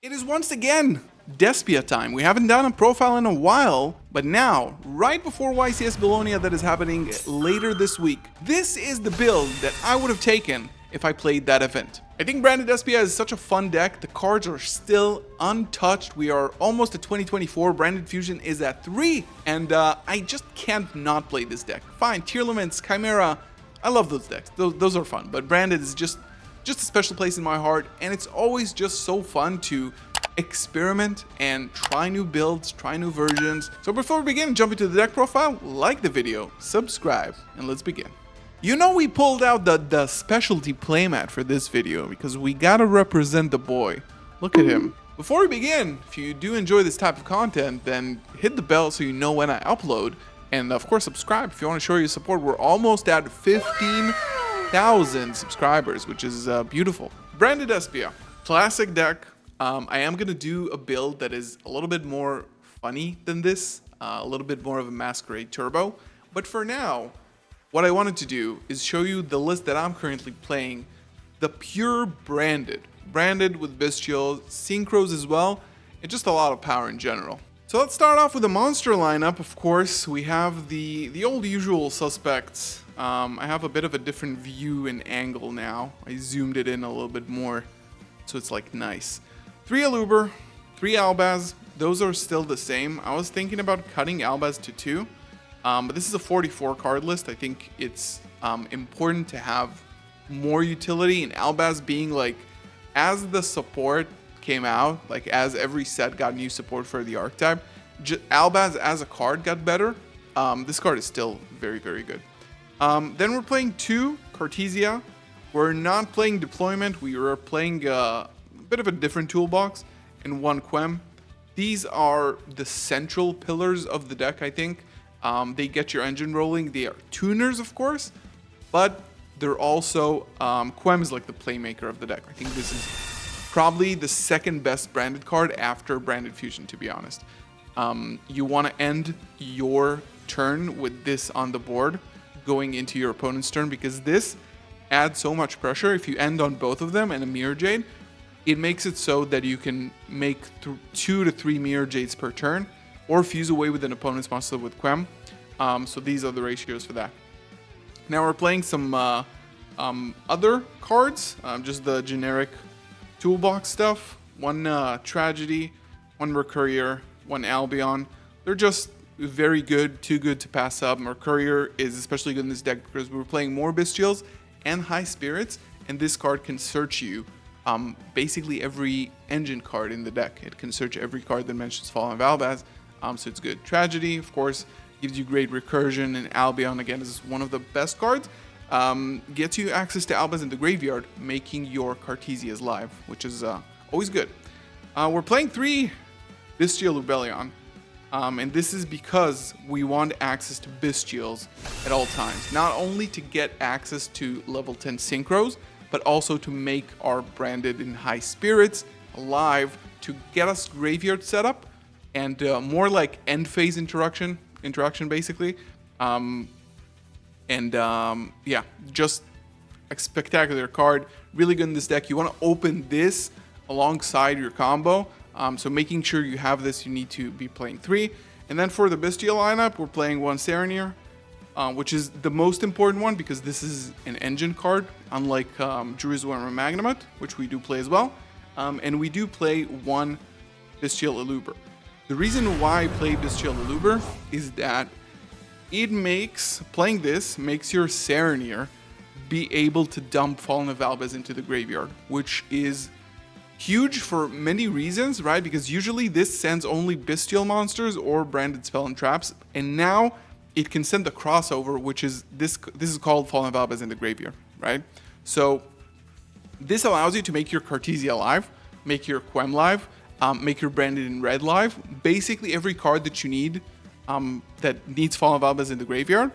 It is once again Despia time. We haven't done a profile in a while, but now, right before YCS Bologna that is happening later this week, this is the build that I would have taken if I played that event. I think Branded Despia is such a fun deck. The cards are still untouched. We are almost at 2024. Branded Fusion is at 3, and I just can't not play this deck. Fine, Tearlaments, Chimera, I love those decks. Those are fun, but Branded is just a special place in my heart, and it's always just so fun to experiment and try new builds, try new versions. So before we begin and jump into the deck profile, like the video, subscribe, and let's begin. You know, we pulled out the specialty playmat for this video because we gotta represent the boy. Look at him. Before we begin, if you do enjoy this type of content, then hit the bell so you know when I upload, and of course subscribe if you want to show your support. We're almost at 15,000 subscribers, which is beautiful. Branded Despia, classic deck. I am gonna do a build that is a little bit more funny than this, a little bit more of a Masquerade Turbo, but for now, what I wanted to do is show you the list that I'm currently playing, the pure branded with Bystial, Synchros as well, and just a lot of power in general. So let's start off with the monster lineup. Of course, we have the old usual suspects. I have a bit of a different view and angle now. I zoomed it in a little bit more, so it's like nice. 3 Aluber, 3 Albaz, those are still the same. I was thinking about cutting Albaz to 2, but this is a 44 card list. I think it's important to have more utility, and Albaz being like, as the support came out, like as every set got new support for the archetype, Albaz as a card got better. This card is still very, very good. Then we're playing 2 Cartesia. We're not playing Deployment. We are playing a bit of a different toolbox, and 1 Quem. These are the central pillars of the deck, I think. They get your engine rolling. They are tuners, of course, but they're also Quem is like the playmaker of the deck. I think this is probably the second best branded card after Branded Fusion, to be honest. You want to end your turn with this on the board going into your opponent's turn, because this adds so much pressure. If you end on both of them and a Mirror Jade, it makes it so that you can make 2 to 3 Mirror Jades per turn, or fuse away with an opponent's monster with Quem. So these are the ratios for that. Now we're playing some other cards, just the generic toolbox stuff. 1 Tragedy, 1 Mercurier, 1 Albion. They're just very good, too good to pass up. Mercurier is especially good in this deck because we're playing more Bystials and High Spirits, and this card can search you basically every engine card in the deck. It can search every card that mentions Fallen Albaz, so it's good. Tragedy, of course, gives you great recursion, and Albion, again, is one of the best cards. Gets you access to Albaz in the graveyard, making your Cartesias live, which is always good. We're playing 3 Bystial Rebellion, and this is because we want access to Bystials at all times. Not only to get access to level 10 Synchros, but also to make our branded in High Spirits alive, to get us graveyard setup, and more like end phase interaction basically. Yeah, just a spectacular card, really good in this deck. You want to open this alongside your combo, so making sure you have this, you need to be playing 3. And then for the Bystial lineup, we're playing 1 Serenir, which is the most important one because this is an engine card, unlike Jerusalem or Magnamut, which we do play as well. And we do play 1 Bystial Aluber. The reason why I play Bystial Aluber is that playing this makes your Serenir be able to dump Fallen of Albaz into the graveyard, which is huge for many reasons, right? Because usually this sends only Bystial monsters or branded spell and traps, and now it can send a crossover, which is this is called Fallen of Albaz in the graveyard, right? So this allows you to make your Cartesia live, make your Quem live, make your Branded in Red live. Basically every card that you need that needs Fallen of Albaz in the graveyard,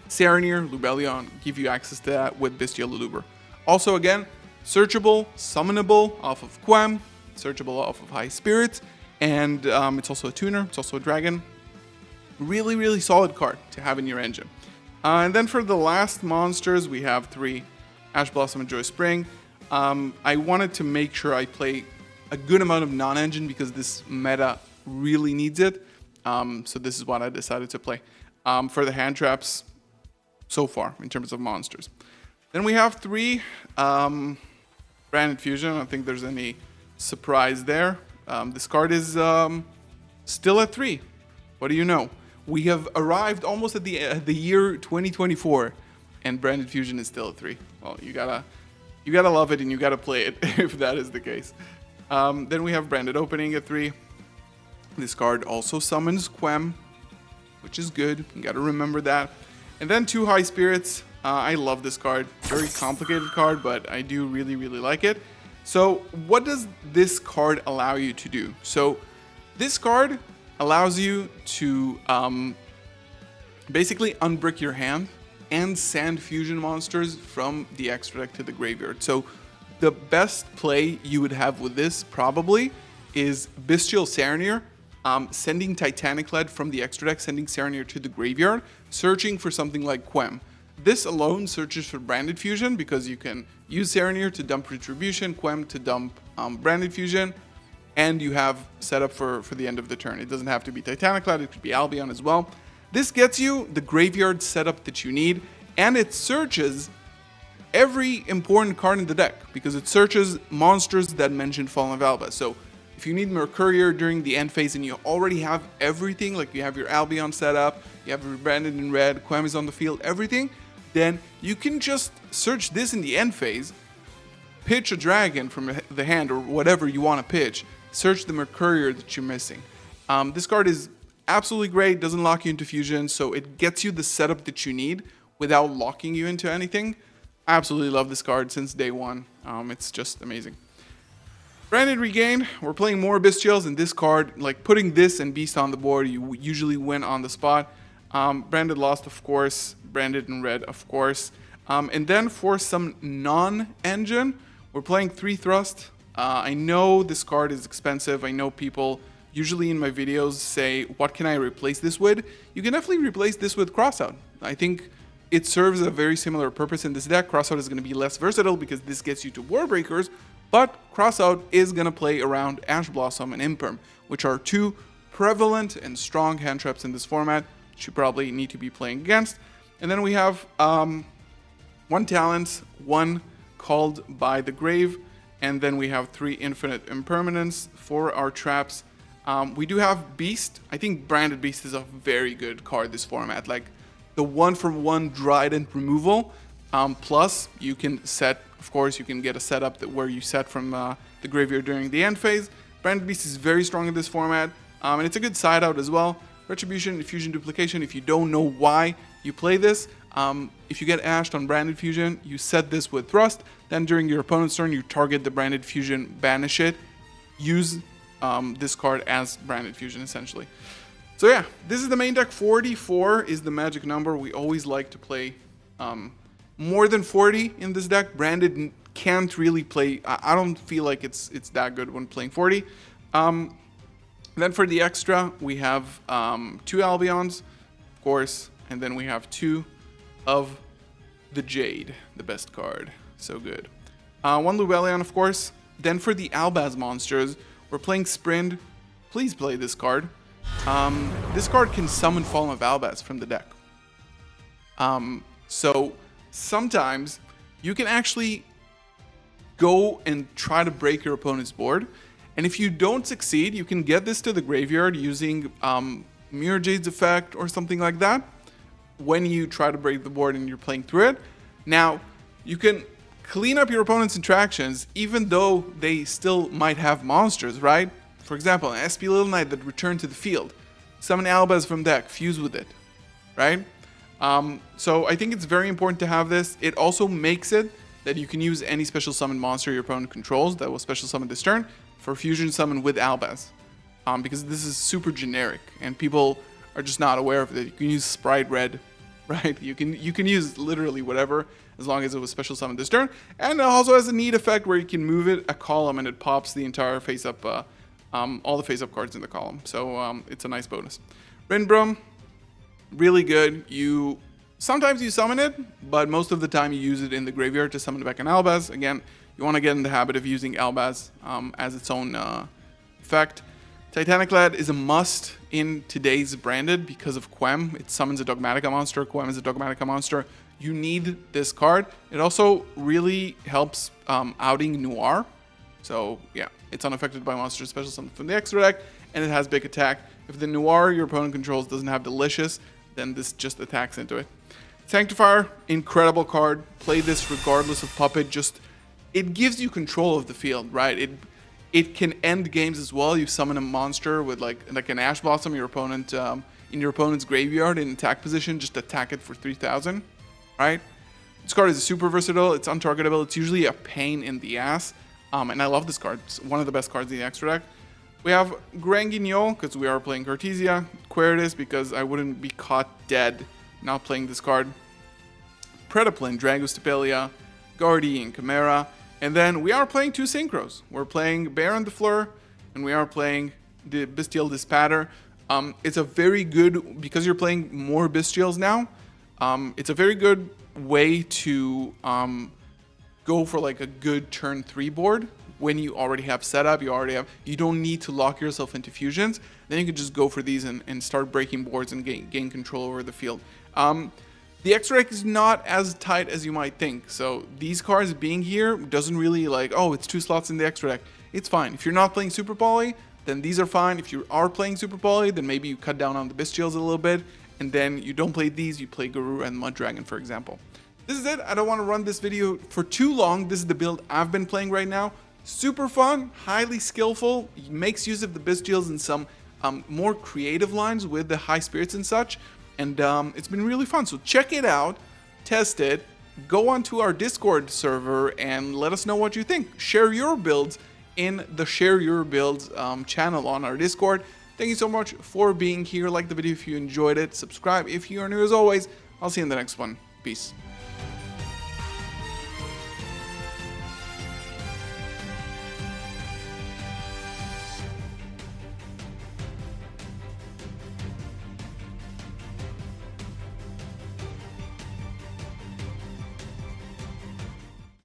Serenir, Lubellion give you access to that with Bystial Aluber. Also, again, searchable, summonable off of Quem, searchable off of High Spirits, and it's also a tuner, it's also a dragon. Really, really solid card to have in your engine. And then for the last monsters, we have 3 Ash Blossom and Joy Spring. I wanted to make sure I play a good amount of non-engine because this meta really needs it. So this is what I decided to play for the hand traps so far in terms of monsters. Then we have 3 Branded Fusion. I don't think there's any surprise there. This card is still at 3. What do you know? We have arrived almost at the year 2024, and Branded Fusion is still at 3. Well, you gotta love it and you gotta play it if that is the case. Then we have Branded Opening at 3. This card also summons Quem, which is good. You gotta remember that. And then 2 High Spirits. I love this card. Very complicated card, but I do really, really like it. So what does this card allow you to do? So this card allows you to basically unbrick your hand and send fusion monsters from the extra deck to the graveyard. So the best play you would have with this probably is Bystial Serenir, sending Titanic Lead from the extra deck, sending Serenir to the graveyard, searching for something like Quem. This alone searches for Branded Fusion because you can use Serenir to dump Retribution, Quem to dump Branded Fusion, and you have set up for the end of the turn. It doesn't have to be Titanic Lead, it could be Albion as well. This gets you the graveyard setup that you need, and it searches every important card in the deck because it searches monsters that mention Fallen Valba. So if you need Mercurier during the end phase and you already have everything, like you have your Albion set up, you have your Branded in red, Quem is on the field, everything, then you can just search this in the end phase, pitch a dragon from the hand or whatever you want to pitch, search the Mercurier that you're missing. This card is absolutely great, doesn't lock you into fusion, so it gets you the setup that you need without locking you into anything. I absolutely love this card since day one. It's just amazing. Branded Regain, we're playing more Bystials, and this card, like putting this and Beast on the board, you usually win on the spot. Branded Lost, of course, Branded in red, of course. And then for some non-engine, we're playing 3 Thrust. I know this card is expensive. I know people usually in my videos say, what can I replace this with? You can definitely replace this with Crossout. I think it serves a very similar purpose in this deck. Crossout is going to be less versatile because this gets you to War Breakers, but Crossout is going to play around Ash Blossom and Imperm, which are 2 prevalent and strong hand traps in this format that you probably need to be playing against. And then we have 1 Talent, 1 Called by the Grave, and then we have 3 Infinite Impermanence for our traps. We do have Beast. I think Branded Beast is a very good card this format. Like the 1-for-1 Trident removal, plus you can set, of course, you can get a setup that where you set from the graveyard during the end phase. Branded Beast is very strong in this format, and it's a good side out as well. Retribution, Fusion Duplication, if you don't know why you play this, if you get ashed on Branded Fusion, you set this with Thrust, then during your opponent's turn, you target the Branded Fusion, banish it, use this card as Branded Fusion, essentially. So yeah, this is the main deck. 44 is the magic number. We always like to play more than 40 in this deck. Branded can't really play, I don't feel like it's that good when playing 40. Then for the extra, we have 2 Albions, of course, and then we have 2 of the Jade, the best card. So good. 1 Lubellion, of course. Then for the Albaz monsters, we're playing Sprint. Please play this card. This card can summon Fallen of Albaz from the deck. So sometimes you can actually go and try to break your opponent's board. And if you don't succeed, you can get this to the graveyard using Mirror Jade's effect or something like that when you try to break the board and you're playing through it. Now, you can clean up your opponent's interactions even though they still might have monsters, right? For example, an SP Little Knight that returned to the field. Summon Albaz from deck, fuse with it, right? So I think it's very important to have this. It also makes it that you can use any special summon monster your opponent controls that will special summon this turn for fusion summon with Albaz. Because this is super generic and people are just not aware of it. You can use Sprite Red, right? You can use literally whatever as long as it was special summoned this turn. And it also has a neat effect where you can move it a column and it pops the entire face up, all the face up cards in the column. So it's a nice bonus. Rinbrum, really good. Sometimes you summon it, but most of the time you use it in the graveyard to summon back an Albaz. Again, you want to get in the habit of using Albaz as its own effect. Titanic Lad is a must in today's branded because of Quem. It summons a Dogmatica monster. Quem is a Dogmatica monster. You need this card. It also really helps outing Noir. So yeah, it's unaffected by monster special summon from the extra deck, and it has big attack. If the Noir your opponent controls doesn't have Delicious, then this just attacks into it. Sanctifier, incredible card. Play this regardless of Puppet. It gives you control of the field, right? It can end games as well. You summon a monster with like an Ash Blossom, your opponent in your opponent's graveyard in attack position, just attack it for 3,000, right? This card is super versatile. It's untargetable. It's usually a pain in the ass, and I love this card. It's one of the best cards in the extra deck. We have Grand Guignol because we are playing Cartesia. Queritus because I wouldn't be caught dead not playing this card. Predaplan, Dragostapelia, Guardian, Chimera. And then we are playing two Synchros. We're playing Baron de Fleur, and we are playing the Bystial Dispatter. It's a very good, because you're playing more Bystials now, it's a very good way to go for like a good turn 3 board when you already have setup, you don't need to lock yourself into fusions. Then you can just go for these and start breaking boards and gain control over the field. The extra deck is not as tight as you might think. So these cards being here doesn't really like, oh, it's 2 slots in the extra deck. It's fine. If you're not playing Super Poly, then these are fine. If you are playing Super Poly, then maybe you cut down on the Bystials a little bit. And then you don't play these, you play Guru and Mud Dragon, for example. This is it. I don't want to run this video for too long. This is the build I've been playing right now. Super fun, highly skillful, makes use of the Bystials in some more creative lines with the high spirits and such. And it's been really fun. So check it out, test it, go onto our Discord server and let us know what you think. Share your builds in the Share Your Builds channel on our Discord. Thank you so much for being here. Like the video if you enjoyed it. Subscribe if you are new as always. I'll see you in the next one. Peace.